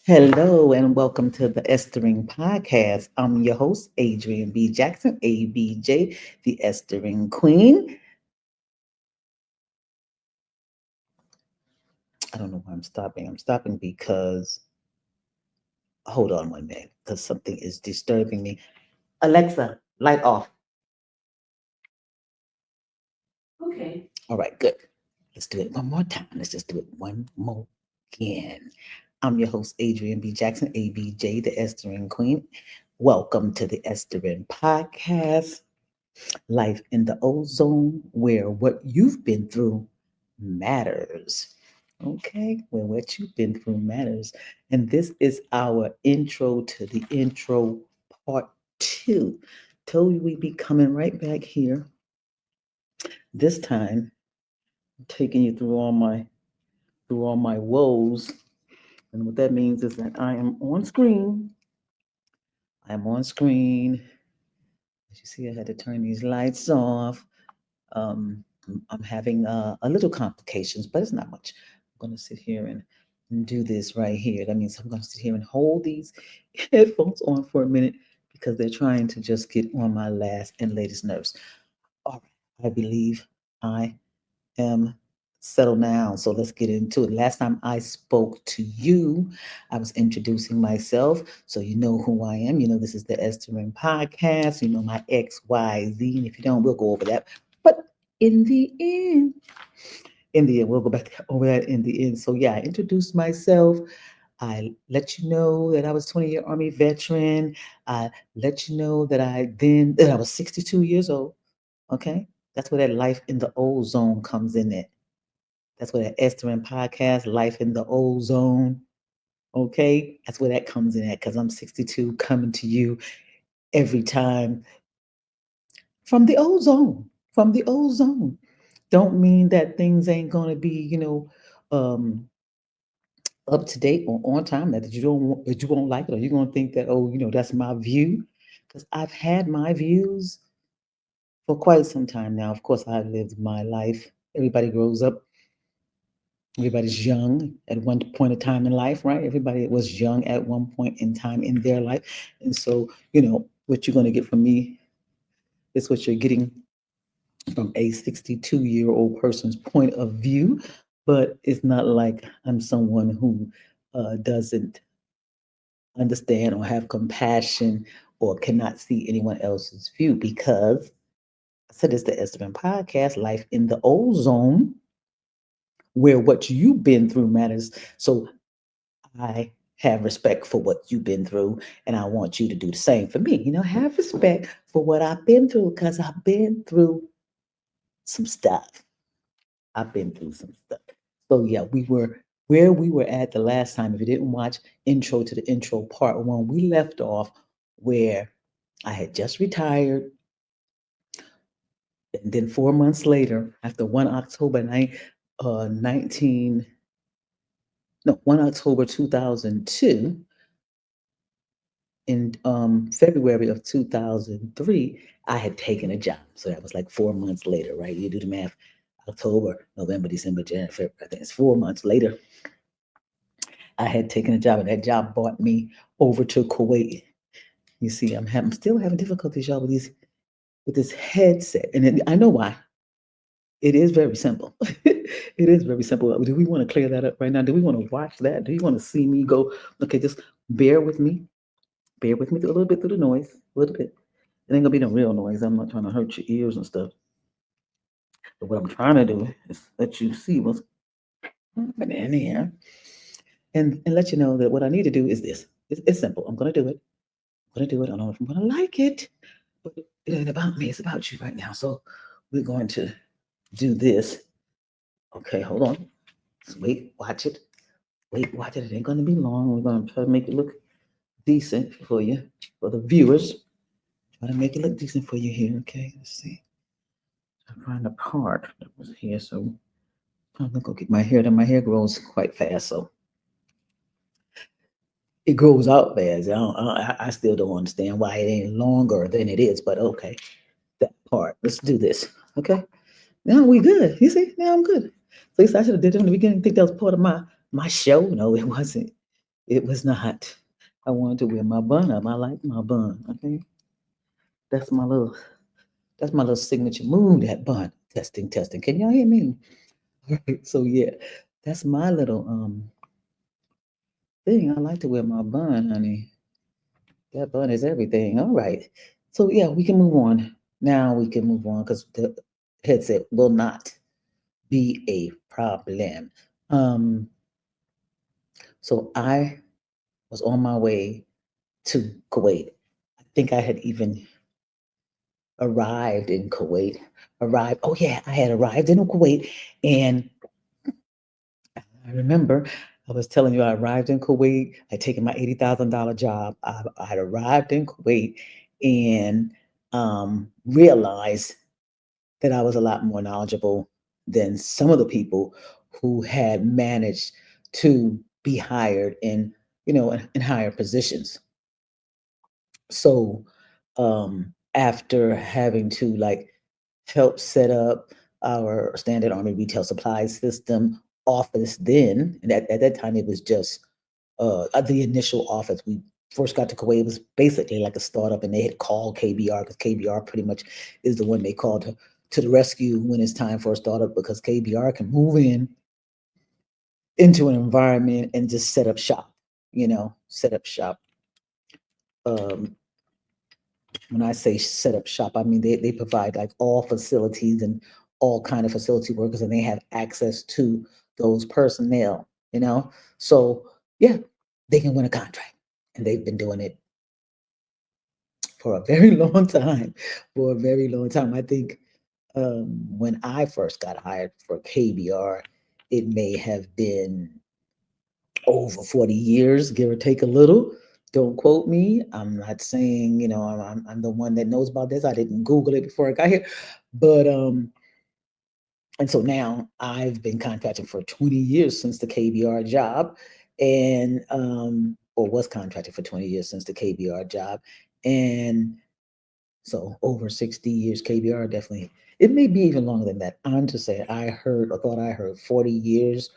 Hello and welcome to the Esthering Podcast. I'm your host, Adrian B. Jackson, ABJ, the Esthering Queen. I don't know why I'm stopping. I'm stopping because, hold on one minute, because something is disturbing me. Alexa, light off. Okay. All right, good. Let's do it one more time. Let's just do it one more again. I'm your host, Adrian B. Jackson, ABJ, the Esthering Queen. Welcome to the Esthering Podcast. Life in the ozone, where what you've been through matters. Okay, where what you've been through matters. And this is our intro to the intro part two. Told you we'd be coming right back here. This time, taking you through all my woes. And what that means is that I am on screen. I'm on screen. As you see, I had to turn these lights off. I'm having a little complications, but it's not much. I'm going to sit here and do this right here. That means I'm going to sit here and hold these headphones on for a minute because they're trying to just get on my last and latest nerves. All right, I believe I am settled now. So let's get into it. Last time I spoke to you, I was introducing myself. So you know who I am. You know, this is the Esthering Podcast. You know my XYZ. And if you don't, we'll go over that. But in the end, we'll go back over that in the end. So yeah, I introduced myself. I let you know that I was 20-year Army veteran. I let you know that I was 62 years old. Okay. That's where that life in the old zone comes in at. That's where that Esthering Podcast, Life in the Old Zone, okay? That's where that comes in at because I'm 62 coming to you every time from the old zone, from the old zone. Don't mean that things ain't going to be, um, up to date or on time, that that you won't like it, or you're going to think that, oh, that's my view. Because I've had my views for quite some time now. Of course, I've lived my life. Everybody grows up. Everybody's young at one point in time in life, right? Everybody was young at one point in time in their life. And so, what you're going to get from me is what you're getting from a 62-year-old person's point of view. But it's not like I'm someone who doesn't understand or have compassion or cannot see anyone else's view because I said it's the Esteban Podcast, Life in the Ozone, where what you've been through matters. So I have respect for what you've been through, and I want you to do the same for me. Have respect for what I've been through because I've been through some stuff. I've been through some stuff. So, yeah, we were where we were at the last time. If you didn't watch Intro to the Intro Part One, we left off where I had just retired. And then 4 months later, after 1 October 19, no, 1 October 2002, in February of 2003, I had taken a job. So that was like 4 months later, right? You do the math. October, November, December, January, February. I think it's 4 months later. I had taken a job, and that job brought me over to Kuwait. You see, I'm still having difficulties, y'all, with this headset, and I know why. It is very simple. It is very simple. Do we want to clear that up right now? Do we want to watch that? Do you want to see me go? Okay, just bear with me. Bear with me a little bit through the noise, a little bit. It ain't gonna be no real noise. I'm not trying to hurt your ears and stuff. But what I'm trying to do is let you see what's happening in here, and let you know that what I need to do is this. It's simple. I'm gonna do it. I'm gonna do it. I don't know if I'm gonna like it, but it ain't about me. It's about you right now. So we're going to do this. Okay, hold on. Just wait. Watch it. Wait. Watch it. It ain't gonna be long. We're gonna try to make it look decent for you, for the viewers. Try to make it look decent for you here. Okay. Let's see. I find the part that was here. So I'm gonna go get my hair done. My hair grows quite fast, so it grows out fast. I still don't understand why it ain't longer than it is, but okay, that part. Let's do this. Okay, now we good. You see, now I'm good. So I should have did it in the beginning. Think that was part of my show. No, it wasn't. It was not. I wanted to wear my bun up. I like my bun. Okay, that's my little that's my little signature move. That bun. Testing, testing. Can y'all hear me? All right. So yeah, that's my little thing. I like to wear my bun, honey. That bun is everything. All right. So yeah, we can move on. Now we can move on because the headset will not be a problem. Um, so I was on my way to Kuwait. I think I had even arrived in Kuwait. Arrived. Oh yeah, I had arrived in Kuwait, and I remember I was telling you I arrived in Kuwait. I'd taken my $80,000 job. I had arrived in Kuwait and realized that I was a lot more knowledgeable than some of the people who had managed to be hired in, in higher positions. So after having to like help set up our standard army retail supply system office then, and at that time it was just the initial office. We first got to Kuwait, it was basically like a startup, and they had called KBR because KBR pretty much is the one they called to the rescue when it's time for a startup, because KBR can move in into an environment and just set up shop, set up shop. Um, when I say set up shop, I mean they provide like all facilities and all kind of facility workers, and they have access to those personnel, So yeah, they can win a contract, and they've been doing it for a very long time, for a very long time. I think when I first got hired for KBR, it may have been over 40 years, give or take a little. Don't quote me. I'm not saying, I'm the one that knows about this. I didn't Google it before I got here. But and so now I've been contracting for 20 years since the KBR job, and or was contracting for 20 years since the KBR job. And so over 60 years, KBR definitely, it may be even longer than that. I'm just saying, I thought I heard 40 years.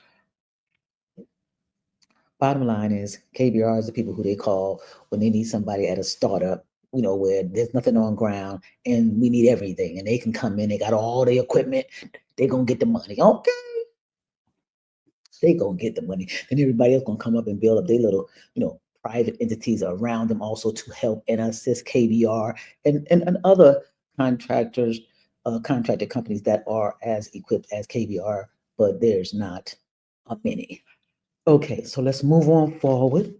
Bottom line is KBR is the people who they call when they need somebody at a startup, where there's nothing on ground and we need everything. And they can come in, they got all the equipment, they're gonna get the money. Okay, they gonna get the money. Then everybody else gonna come up and build up their little, private entities around them also to help and assist KBR and other contractors, contracted companies that are as equipped as KBR, but there's not a many. Okay, so let's move on forward.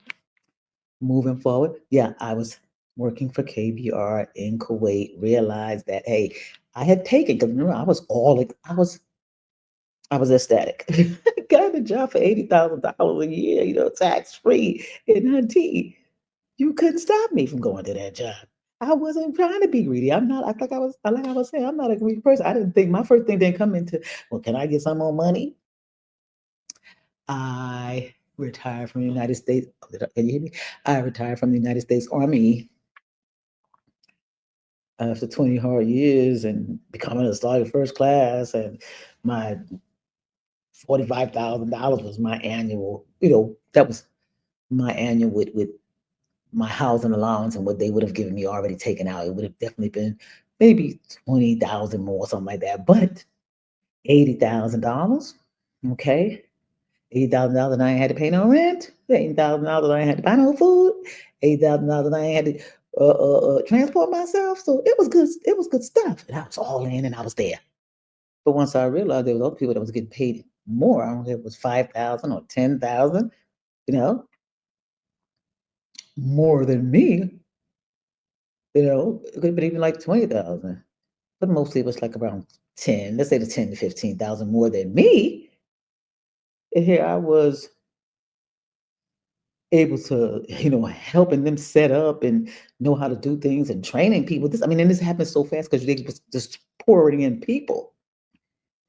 Moving forward, yeah, I was working for KBR in Kuwait. Realized that hey, I had taken, because remember I was all like I was ecstatic. Got a job for $80,000 a year, tax free in IT. You couldn't stop me from going to that job. I wasn't trying to be greedy. I'm not. Like I was saying, I'm not a greedy person. I didn't think my first thing didn't come into. Well, can I get some more money? I retired from the United States. Can you hear me? I retired from the United States Army after 20 hard years and becoming a sergeant first class, and my $45,000 was my annual, that was my annual with my housing allowance and what they would have given me already taken out. It would have definitely been maybe 20,000 more, something like that. But $80,000, okay. $80,000 I ain't had to pay no rent. $80,000 I ain't had to buy no food. $80,000 I ain't had to transport myself. So it was good. It was good stuff. And I was all in, and I was there. But once I realized there was other people that was getting paid more, I don't know if it was 5,000 or 10,000, you know, more than me. It could have been even like 20,000, but mostly it was like around 10. Let's say the 10 to 15,000 more than me. And here I was able to, helping them set up and know how to do things and training people. And this happened so fast because they was just pouring in people.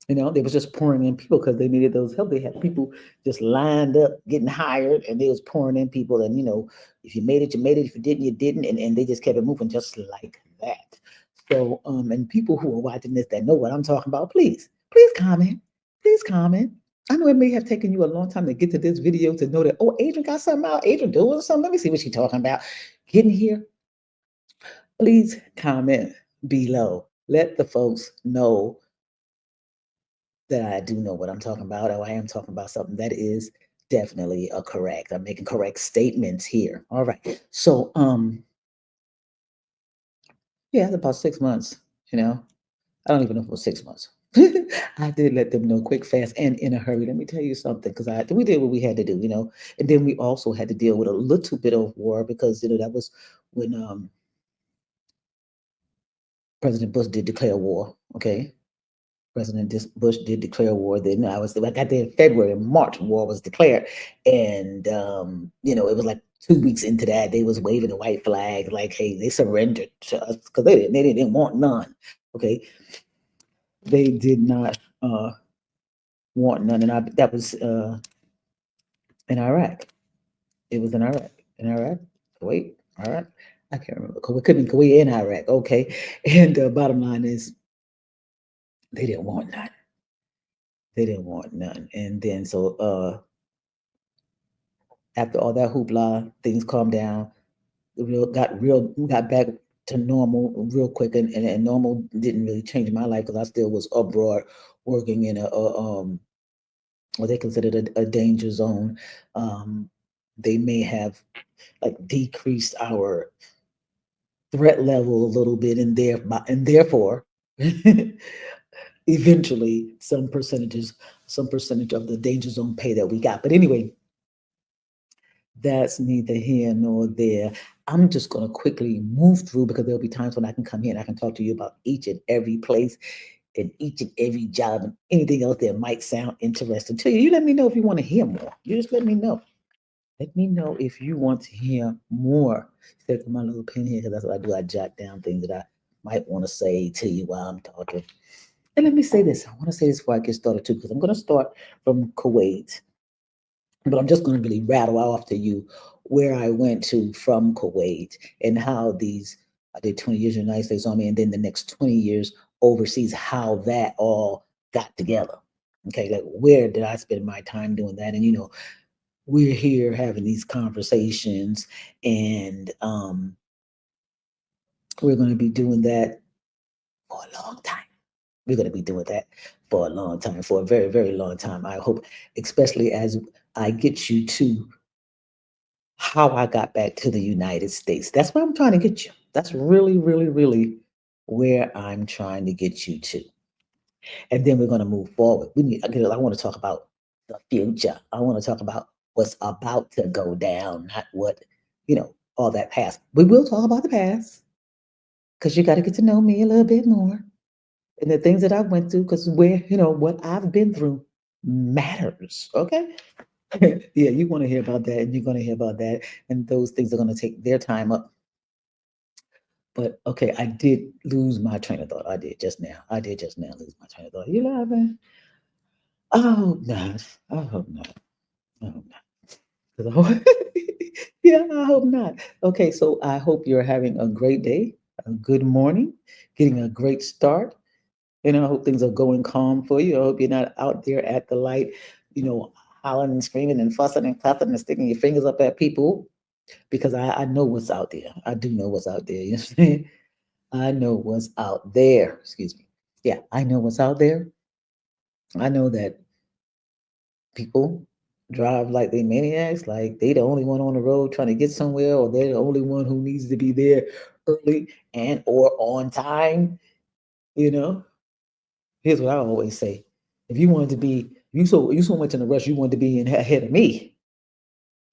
They was just pouring in people because they needed those help. They had people just lined up, getting hired, and they was pouring in people. And if you made it, you made it. If you didn't, you didn't. And they just kept it moving just like that. So, and people who are watching this that know what I'm talking about, please comment. Please comment. I know it may have taken you a long time to get to this video to know that, oh, Adrian got something out. Adrian doing something. Let me see what she's talking about. Getting here, please comment below. Let the folks know that I do know what I'm talking about, or I am talking about something that is definitely a correct. I'm making correct statements here. All right. So, yeah, about 6 months, you know. I don't even know if it was 6 months. I did let them know quick, fast, and in a hurry. Let me tell you something, because we did what we had to do, and then we also had to deal with a little bit of war because that was when President Bush did declare war. Okay, Bush did declare war. Then I got there in February, March, war was declared, and it was like 2 weeks into that, they was waving the white flag, like, hey, they surrendered to us because they didn't want none. Okay, they did not want none, and that was in Iraq. It was in Iraq, Kuwait, Iraq. I can't remember. It could be Kuwait and Iraq. Okay, and the bottom line is they didn't want none. They didn't want none, and then so after all that hoopla, things calmed down. We got back to normal real quick, and normal didn't really change my life because I still was abroad working in what they considered a danger zone. Um, they may have like decreased our threat level a little bit, and therefore, eventually, some percentage of the danger zone pay that we got. But anyway, that's neither here nor there. I'm just going to quickly move through because there'll be times when I can come here and I can talk to you about each and every place and each and every job and anything else that might sound interesting to you. You let me know if you want to hear more. You just let me know. Let me know if you want to hear more. Stick my little pen here because that's what I do. I jot down things that I might want to say to you while I'm talking. And let me say this. I want to say this before I get started too, because I'm going to start from Kuwait, but I'm just going to really rattle off to you where I went to from Kuwait and how I did 20 years in the United States Army and then the next 20 years overseas, how that all got together. Okay, like where did I spend my time doing that? And we're here having these conversations, and we're going to be doing that for a long time. We're going to be doing that for a long time, for a very, very long time. I hope, especially as I get you to how I got back to the United States. That's where I'm trying to get you. That's really, really, really where I'm trying to get you to. And then we're going to move forward. I want to talk about the future. I want to talk about what's about to go down, not all that past. We will talk about the past because you got to get to know me a little bit more and the things that I went through because what I've been through matters. Okay. Yeah, you want to hear about that and you're going to hear about that. And those things are going to take their time up. But okay, I did lose my train of thought. I did just now. I did just now lose my train of thought. You laughing? I hope not. I hope not. I hope not. 'Cause I hope, yeah, I hope not. Okay, so I hope you're having a great day, a good morning, getting a great start. And I hope things are going calm for you. I hope you're not out there at the light, you know, hollering and screaming and fussing and clapping and sticking your fingers up at people because I know what's out there. I do know what's out there. You know what I'm saying? I know what's out there. Excuse me. Yeah, I know what's out there. I know that people drive like they maniacs, like they the only one on the road trying to get somewhere, or they're the only one who needs to be there early and or on time. You know, here's what I always say: if you wanted to be, you so much in a rush, you wanted to be ahead of me.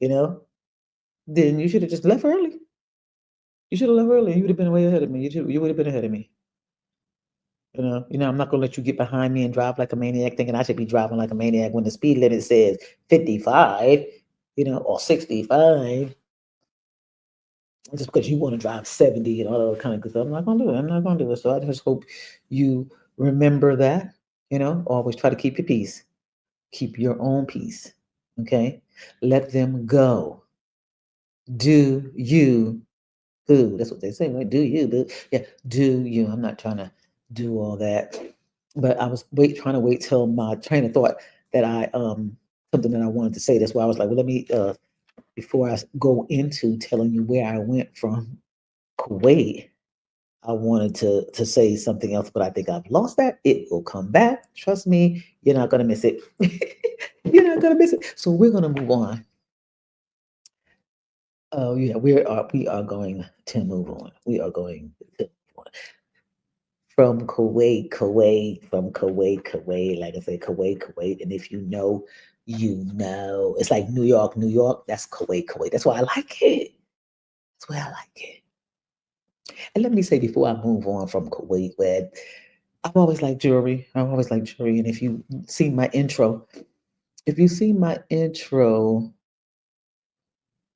You know, then you should have just left early. You should have left early. You would have been way ahead of me. You would have been ahead of me. I'm not gonna let you get behind me and drive like a maniac, thinking I should be driving like a maniac when the speed limit says 55, or 65, just because you want to drive 70 and all that kind of good stuff. I'm not gonna do it. I'm not gonna do it. So I just hope you remember that. Always try to keep your peace. Keep your own peace. Okay. Let them go. Do you boo? That's what they say, right? Do you boo? Yeah, do you. I'm not trying to do all that. But I was trying to wait till my train of thought that I something that I wanted to say. That's why I was like, well, let me before I go into telling you where I went from Kuwait, I wanted to say something else, but I think I've lost that. It will come back. Trust me, you're not gonna miss it. You're not gonna miss it. So we're gonna move on. Oh yeah, we are going to move on. We are going to move on. From Kuwait. Like I say, Kuwait. And if you know, you know. It's like New York. That's Kuwait. That's why I like it. That's why I like it. And let me say before I move on from Kuwait, where I've always liked jewelry. I've always liked jewelry. And if you see my intro, if you see my intro,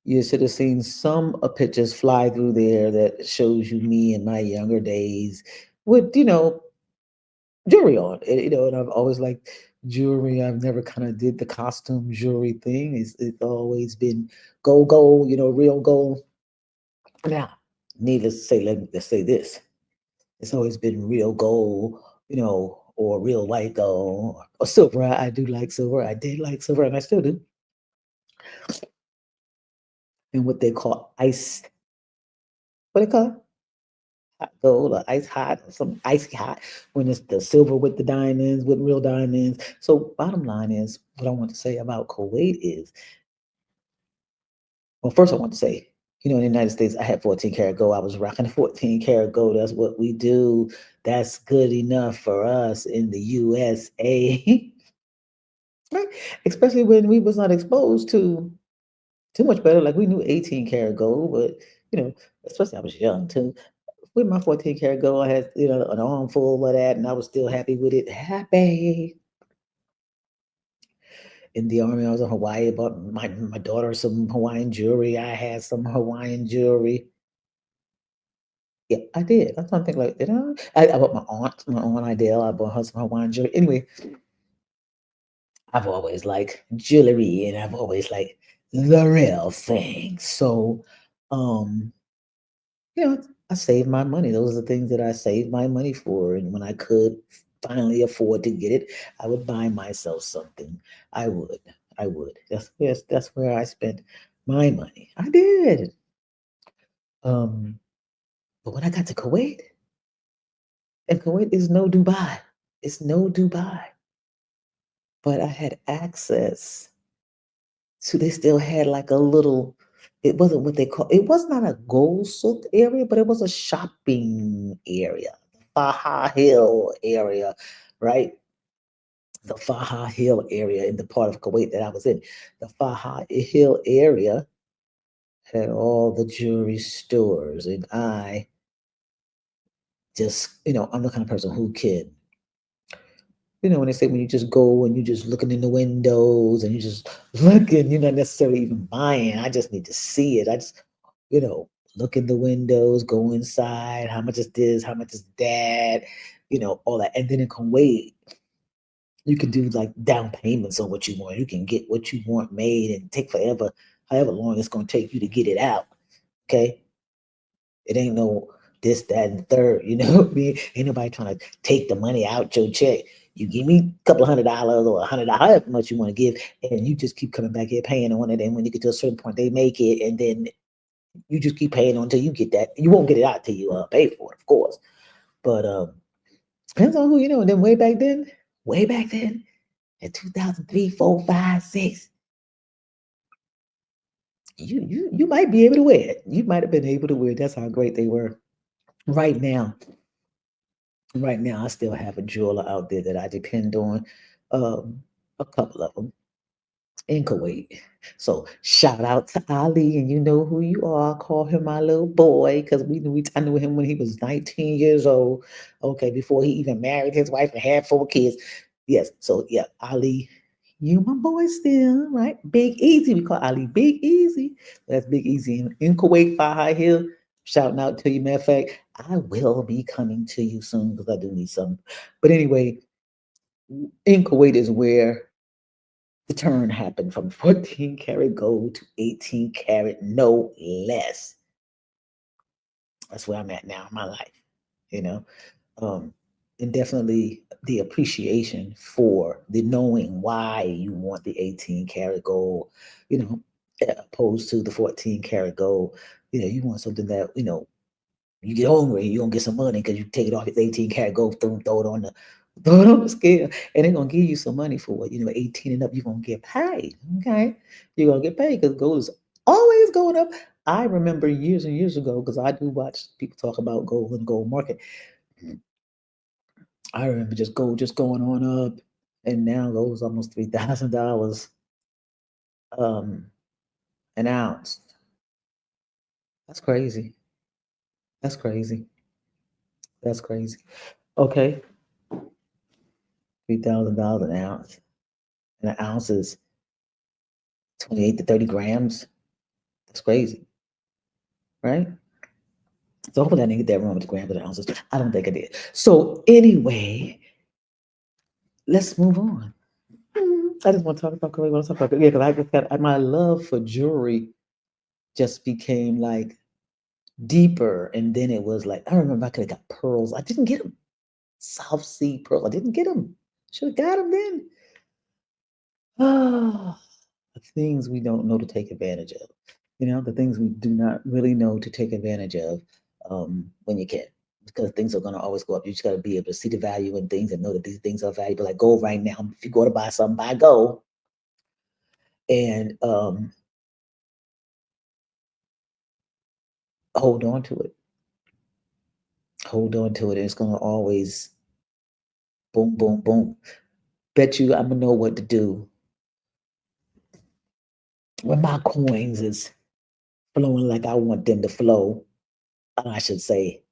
you should have seen some pictures fly through there that shows you me in my younger days with, jewelry on. And I've always liked jewelry. I've never kind of did the costume jewelry thing. It's always been gold, real gold. Now, needless to say, let's say this. It's always been real gold, or real white gold or silver. I do like silver. I did like silver, and I still do. And what they call ice, what they call it? Hot gold or ice hot or some icy hot when it's the silver with the diamonds, with real diamonds. So bottom line is what I want to say about Kuwait is, well, first I want to say, in the United States, I had 14 karat gold. I was rocking 14 karat gold. That's what we do. That's good enough for us in the USA. Right? Especially when we was not exposed to too much better. Like we knew 18 karat gold, but you know, especially I was young too. With my 14 karat gold, I had an armful of that, and I was still happy with it. Happy in the army, I was in Hawaii. I bought my daughter some Hawaiian jewelry. I had some Hawaiian jewelry. Yeah, I did. I'm trying to think like, did I bought my aunt Idell. I bought her some Hawaiian jewelry. Anyway, I've always liked jewelry, and I've always liked the real thing. So, um, I saved my money. Those are the things that I saved my money for. And when I could finally afford to get it, I would buy myself something. I would. I would. That's where I spent my money. I did. Um, but when I got to Kuwait, and Kuwait is no Dubai. It's no Dubai. But I had access to, they still had like a little, it wasn't what they call, it was not a gold souk area, but it was a shopping area, Faha Hill area, right? The Faha Hill area in the part of Kuwait that I was in. The Faha Hill area had all the jewelry stores, and I just, I'm the kind of person who can, when they say when you just go and you just looking in the windows and you just looking, you're not necessarily even buying. I just need to see it. I just, you know, look in the windows, go inside, how much is this, how much is that, all that. And then in Kuwait, you can do like down payments on what you want. You can get what you want made and take forever, however long it's going to take you to get it out. Okay. It ain't no this, that, and the third. You know what I mean? Ain't nobody trying to take the money out your check. You give me a couple $100 or $100, however much you want to give, and you just keep coming back here paying on it. And when you get to a certain point, they make it, and then you just keep paying on until you get that. You won't get it out till you pay for it, of course. But depends on who you know. And then way back then, in 2003, 4, 5, 6, you might be able to wear it. You might have been able to wear it. That's how great they were. Right now, right now, I still have a jeweler out there that I depend on. Um, a couple of them in Kuwait. So shout out to Ali, and you know who you are. Call him my little boy because I knew him when he was 19 years old. Okay, before he even married his wife and had 4 kids. Yes, so yeah, Ali, you my boy still, right? Big Easy, we call Ali Big Easy. That's Big Easy in Kuwait, High Hill. Shouting out to you. Matter of fact, I will be coming to you soon because I do need some. But anyway, in Kuwait is where the turn happened from 14 karat gold to 18 karat, no less. That's where I'm at now in my life, you know. Um, and definitely the appreciation for the knowing why you want the 18 karat gold, you know, opposed to the 14 karat gold. You want something that, you get hungry, you're gonna get some money because you take it off its 18 karat gold, throw it on the throw it on the scale, and they're gonna give you some money for what, 18 and up, you're gonna get paid. Okay. You're gonna get paid because gold is always going up. I remember years and years ago, because I do watch people talk about gold and gold market. I remember just gold just going on up, and now gold is almost $3,000 um an ounce. That's crazy. That's crazy. That's crazy. Okay, $3,000 an ounce, and an ounce is 28 to 30 grams. That's crazy, right? So hopefully I didn't get that wrong with the grams and the ounces. I don't think I did. So anyway, let's move on. I just want to talk about Kuwait. I want to talk about, yeah, because I just got my love for jewelry just became like deeper, and then it was like, I remember I could have got pearls. I didn't get them. South Sea pearls. I didn't get them. Should have got them then. Ah, the things we don't know to take advantage of. The things we do not really know to take advantage of, when you can, because things are going to always go up. You just got to be able to see the value in things and know that these things are valuable. Like gold right now, if you go to buy something, buy gold, and hold on to it. Hold on to it. And it's going to always boom, boom, boom. Bet you I'm going to know what to do when my coins is flowing like I want them to flow. I should say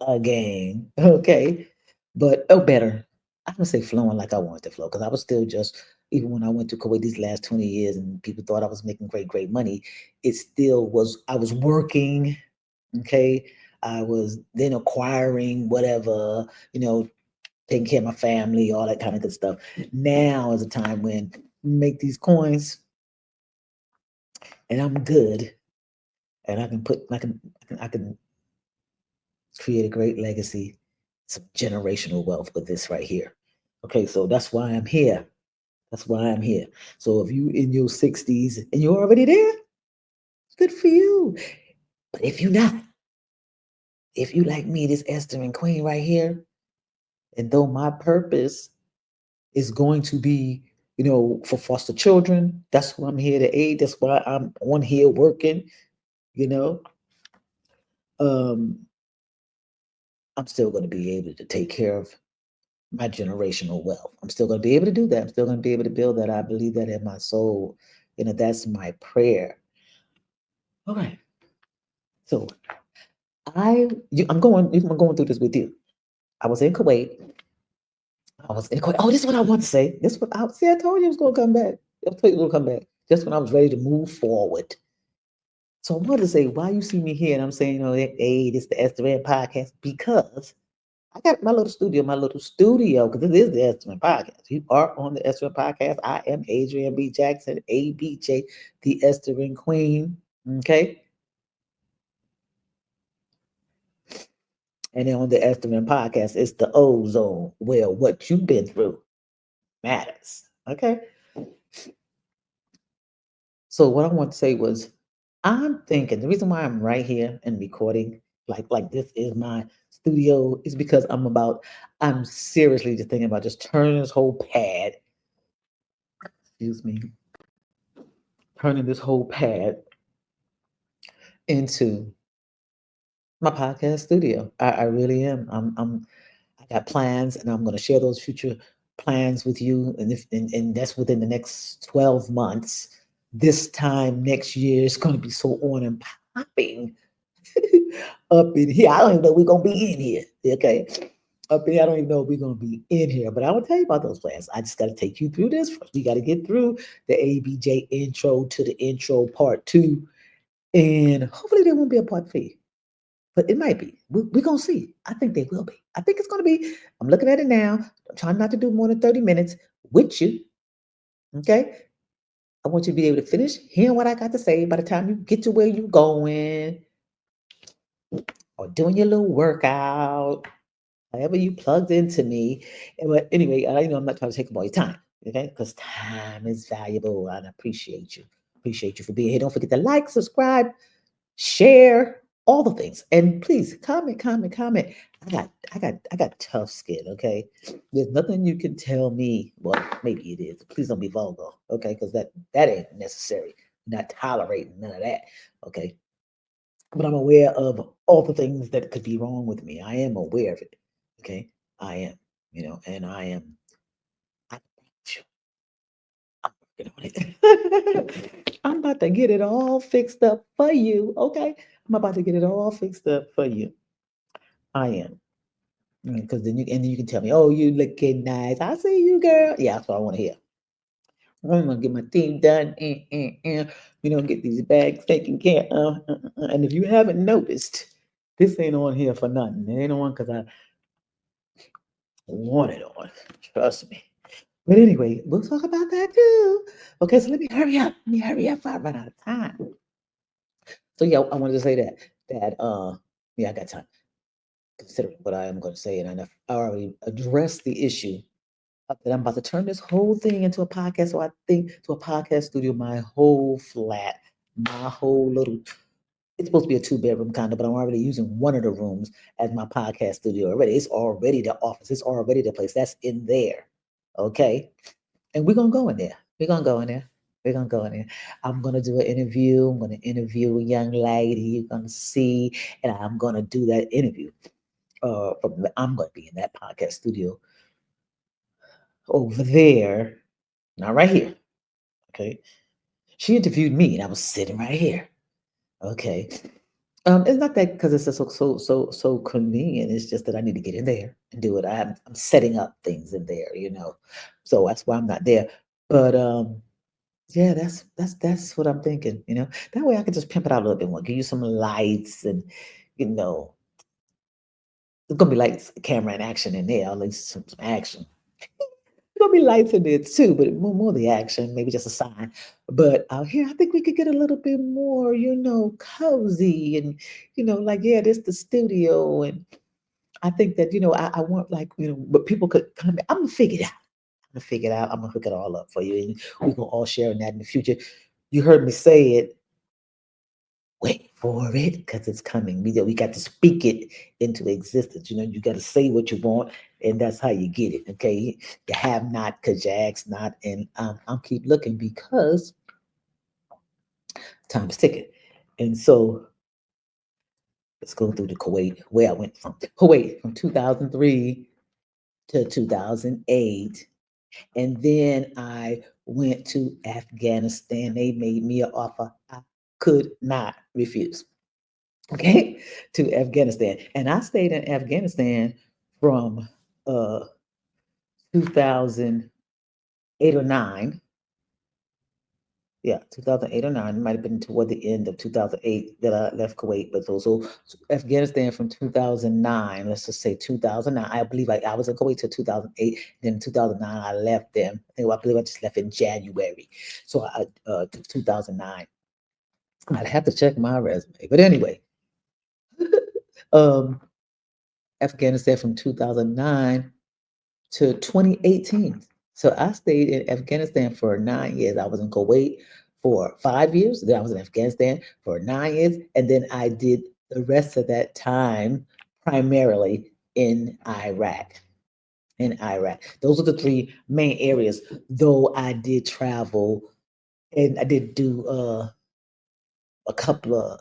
again. Okay. But better. I'm gonna say flowing like I want it to flow, because I was still just, even when I went to Kuwait these last 20 years and people thought I was making great, great money, it still was, I was working. Okay. I was then acquiring whatever, taking care of my family, all that kind of good stuff. Now is a time when make these coins and I'm good, and I can create a great legacy, some generational wealth with this right here. Okay, so that's why I'm here. That's why I'm here. So if you in your 60s and you're already there, good for you. But if you're not, if you like me, this Esthering Queen right here, and though my purpose is going to be, for foster children, that's why I'm here to aid. That's why I'm on here working, you know. Um, I'm still going to be able to take care of my generational wealth. I'm still going to be able to do that. I'm still going to be able to build that. I believe that in my soul. That's my prayer. Okay. So I'm going through this with you. I was in Kuwait. I was in Kuwait. Oh, this is what I want to say. This is what I see. I told you it was going to come back. I told you it was going to come back. Just when I was ready to move forward. So I wanted to say why you see me here, and I'm saying, hey, this is the Esthering podcast, because I got my little studio, because this is the Esthering podcast. You are on the Esthering podcast. I am Adrian B. Jackson, ABJ, the Esthering Queen. Okay. And then on the Esthering podcast, it's the ozone, where what you've been through matters. Okay. So what I want to say was, I'm thinking the reason why I'm right here and recording like this is my studio is because I'm seriously just thinking about just turning this whole pad, excuse me, turning this whole pad into my podcast studio. I really am. I got plans, and I'm going to share those future plans with you. And that's within the next 12 months. This time next year, it's going to be so on and popping up in here. I don't even know we're going to be in here. Okay. Up in here, I don't even know we're going to be in here, but I will tell you about those plans. I just got to take you through this first. We got to get through the ABJ intro to the intro part 2. And hopefully there won't be a part 3. But it might be. We're going to see. I think they will be. I think it's going to be. I'm looking at it now. I'm trying not to do more than 30 minutes with you. Okay? I want you to be able to finish hearing what I got to say by the time you get to where you're going or doing your little workout. however you plugged into me. But anyway, I know I'm not trying to take up all your time, okay? Because time is valuable, and I appreciate you. Appreciate you for being here. Don't forget to like, subscribe, share, all the things, and please comment, comment, comment. I got tough skin. Okay, there's nothing you can tell me. Well, maybe it is. Please don't be vulgar, okay? Because that ain't necessary. Not tolerating none of that, okay? But I'm aware of all the things that could be wrong with me. I am aware of it. Okay. I am, and I am I, I'm working on it. I'm about to get it all fixed up for you. Okay. I'm about to get it all fixed up for you. I am. Because then you can tell me, oh, you looking nice. I see you, girl. Yeah, that's what I want to hear. I'm gonna get my team done, get these bags taken care of. And if you haven't noticed, this ain't on here for nothing. It ain't on because I want it on. Trust me. But anyway, we'll talk about that too. Okay, so let me hurry up. Let me hurry up before I run out of time. So yeah, I wanted to say that yeah, I got time. Considering what I am going to say, and I already addressed the issue that I'm about to turn this whole thing into a podcast. So I think to a podcast studio, my whole flat, my whole little. It's supposed to be a two-bedroom condo, but I'm already using one of the rooms as my podcast studio already. It's already the office. It's already the place that's in there. Okay, and we're gonna go in there. We're gonna go in there. We're gonna go in there. I'm gonna do an interview. I'm gonna interview a young lady. You're gonna see, and I'm gonna do that interview. I'm gonna be in that podcast studio over there, not right here. Okay. She interviewed me, and I was sitting right here. Okay. It's not that because it's so convenient. It's just that I need to get in there and do it. I'm setting up things in there. So that's why I'm not there. But yeah, that's what I'm thinking. That way I can just pimp it out a little bit more, give you some lights and you know, there's gonna be lights, camera and action in there, at least some action. There's gonna be lights in there too, but more the action, maybe just a sign. But out here, I think we could get a little bit more, cozy and like yeah, this the studio, and I think that I want like but people could come. I'm gonna figure it out. I'm gonna figure it out. I'm gonna hook it all up for you, and we gonna all share in that in the future. You heard me say it. Wait for it because it's coming. We got to speak it into existence. You got to say what you want, and that's how you get it. Okay, you have not because you ask not, and I'll keep looking because time's ticking. And so let's go through the Kuwait where I went from Kuwait from 2003 to 2008, and then I went to Afghanistan. They made me an offer I could not refuse. Okay, to Afghanistan. And I stayed in Afghanistan from 2008 or 9. Yeah, 2008 or 9. It might have been toward the end of 2008 that I left Kuwait. But so Afghanistan from 2009, let's just say 2009. I believe I was in Kuwait till 2008. Then in 2009, I left them. I believe I just left in January. So 2009. I'd have to check my resume. But anyway, um, Afghanistan from 2009 to 2018. So I stayed in Afghanistan for 9 years. I was in Kuwait for 5 years. Then I was in Afghanistan for 9 years. And then I did the rest of that time primarily in Iraq. In Iraq. Those are the three main areas, though I did travel and I did do a couple of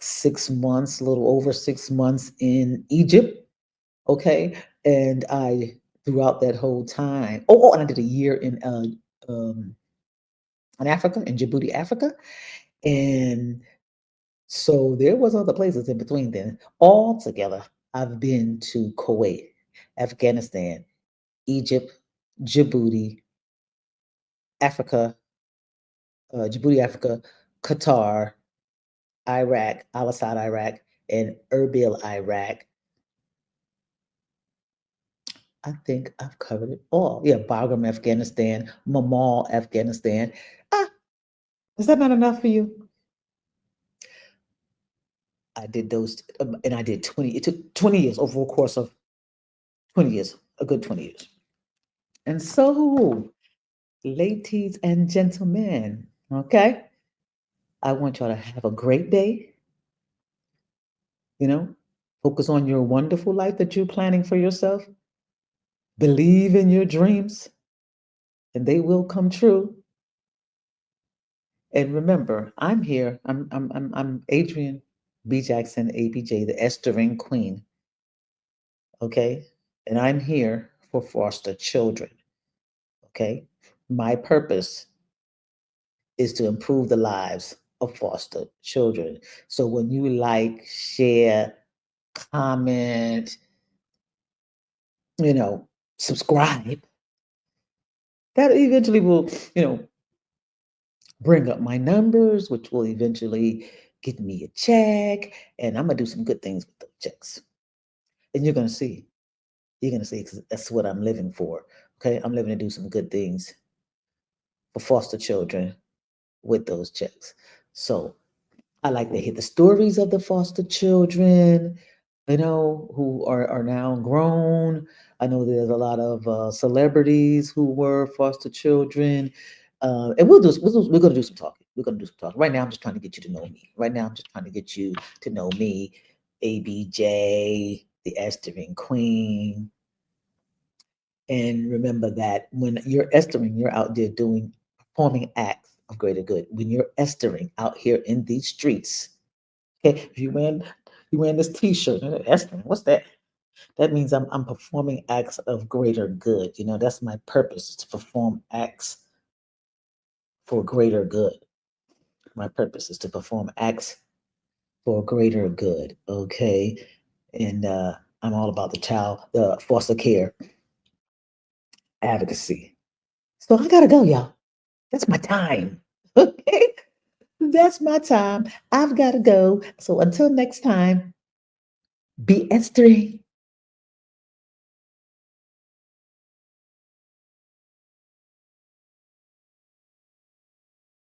6 months, a little over 6 months in Egypt. Okay, and I throughout that whole time. And I did a year um, in Africa, in Djibouti, Africa, and so there was other places in between. Then altogether, I've been to Kuwait, Afghanistan, Egypt, Djibouti, Africa, Djibouti, Africa, Qatar, Iraq, Al Assad, Iraq, and Erbil, Iraq. I think I've covered it all. Yeah, Bagram, Afghanistan, Mamal, Afghanistan. Ah, is that not enough for you? I did those, and I did 20. It took 20 years over a course of 20 years, a good 20 years. And so, ladies and gentlemen, okay, I want y'all to have a great day. You know, focus on your wonderful life that you're planning for yourself. Believe in your dreams, and they will come true. And remember, I'm here. I'm Adrian B. Jackson, ABJ, the Esthering Queen. Okay, and I'm here for foster children. Okay, my purpose is to improve the lives of foster children. So when you like, share, comment, you know, subscribe, that eventually will, you know, bring up my numbers, which will eventually get me a check, and I'm gonna do some good things with those checks. And you're gonna see, because that's what I'm living for. Okay, I'm living to do some good things for foster children with those checks. So I like to hear the stories of the foster children, who are now grown. I know there's a lot of celebrities who were foster children. And we're going to do some talking. We're going to do some talking. Right now, I'm just trying to get you to know me. Right now, I'm just trying to get you to know me, ABJ, the Esthering Queen. And remember that when you're estering, you're out there performing acts of greater good. When you're estering out here in these streets, okay, if you wearing this T-shirt, estering, what's that? That means I'm performing acts of greater good. That's my purpose, is to perform acts for greater good. My purpose is to perform acts for greater good. Okay, and I'm all about the foster care advocacy. So I gotta go, y'all. That's my time. Okay. That's my time. I've got to go. So until next time, be Esther.